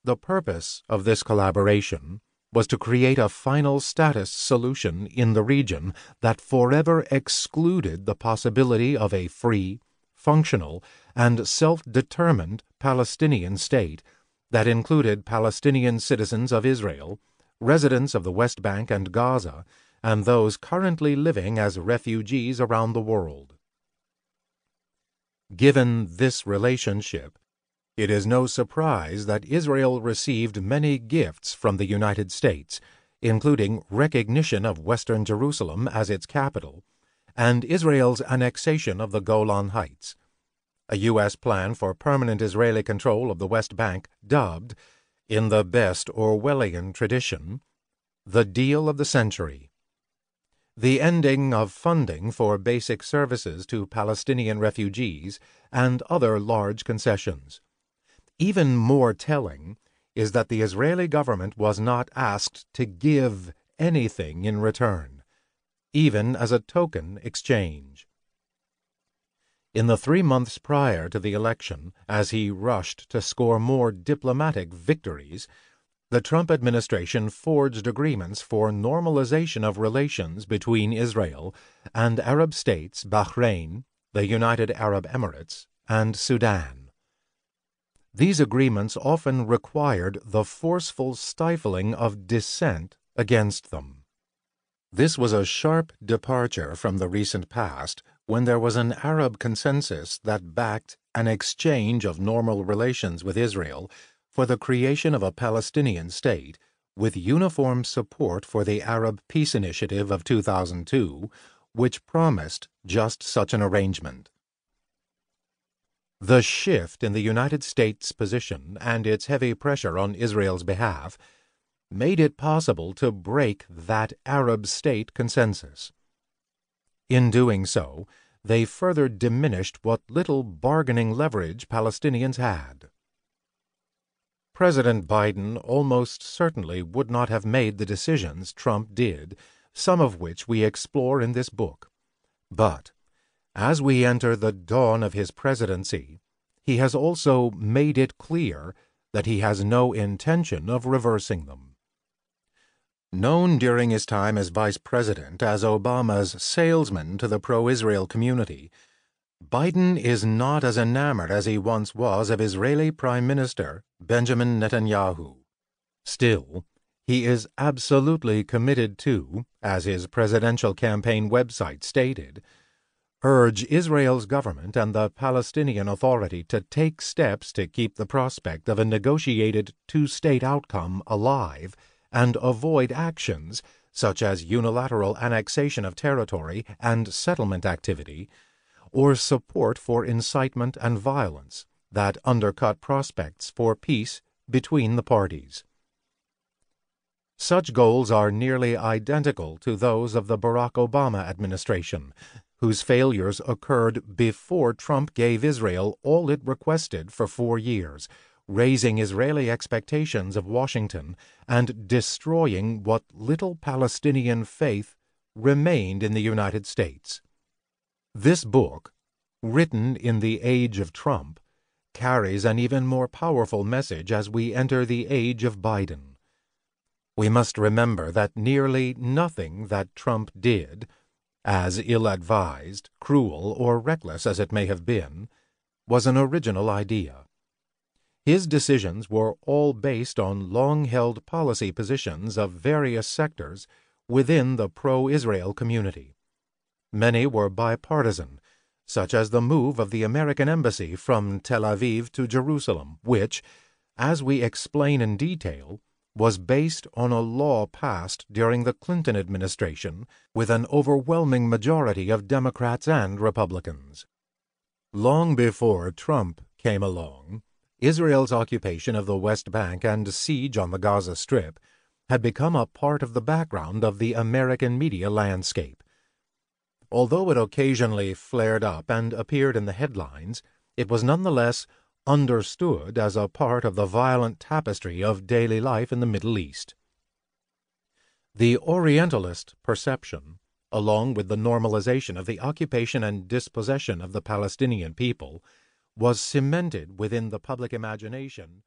The purpose of this collaboration was to create a final status solution in the region that forever excluded the possibility of a free, functional, and self-determined Palestinian state that included Palestinian citizens of Israel, residents of the West Bank and Gaza, and those currently living as refugees around the world. Given this relationship, it is no surprise that Israel received many gifts from the United States, including recognition of Western Jerusalem as its capital, and Israel's annexation of the Golan Heights, a U.S. plan for permanent Israeli control of the West Bank dubbed, in the best Orwellian tradition, the deal of the century. The ending of funding for basic services to Palestinian refugees and other large concessions. Even more telling is that the Israeli government was not asked to give anything in return, even as a token exchange. In the 3 months prior to the election, as he rushed to score more diplomatic victories, the Trump administration forged agreements for normalization of relations between Israel and Arab states Bahrain, the United Arab Emirates, and Sudan. These agreements often required the forceful stifling of dissent against them. This was a sharp departure from the recent past, when there was an Arab consensus that backed an exchange of normal relations with Israel for the creation of a Palestinian state, with uniform support for the Arab Peace Initiative of 2002, which promised just such an arrangement. The shift in the United States' position and its heavy pressure on Israel's behalf made it possible to break that Arab state consensus. In doing so, they further diminished what little bargaining leverage Palestinians had. President Biden almost certainly would not have made the decisions Trump did, some of which we explore in this book. But as we enter the dawn of his presidency, he has also made it clear that he has no intention of reversing them. Known during his time as vice president as Obama's salesman to the pro-Israel community, Biden is not as enamored as he once was of Israeli Prime Minister Benjamin Netanyahu. Still, he is absolutely committed to, as his presidential campaign website stated, urge Israel's government and the Palestinian Authority to take steps to keep the prospect of a negotiated two-state outcome alive and avoid actions such as unilateral annexation of territory and settlement activity, or support for incitement and violence that undercut prospects for peace between the parties. Such goals are nearly identical to those of the Barack Obama administration, whose failures occurred before Trump gave Israel all it requested for 4 years, raising Israeli expectations of Washington and destroying what little Palestinian faith remained in the United States. This book, written in the age of Trump, carries an even more powerful message as we enter the age of Biden. We must remember that nearly nothing that Trump did, as ill-advised, cruel, or reckless as it may have been, was an original idea. His decisions were all based on long-held policy positions of various sectors within the pro-Israel community. Many were bipartisan, such as the move of the American embassy from Tel Aviv to Jerusalem, which, as we explain in detail, was based on a law passed during the Clinton administration with an overwhelming majority of Democrats and Republicans. Long before Trump came along, Israel's occupation of the West Bank and siege on the Gaza Strip had become a part of the background of the American media landscape. Although it occasionally flared up and appeared in the headlines, it was nonetheless understood as a part of the violent tapestry of daily life in the Middle East. The Orientalist perception, along with the normalization of the occupation and dispossession of the Palestinian people, was cemented within the public imagination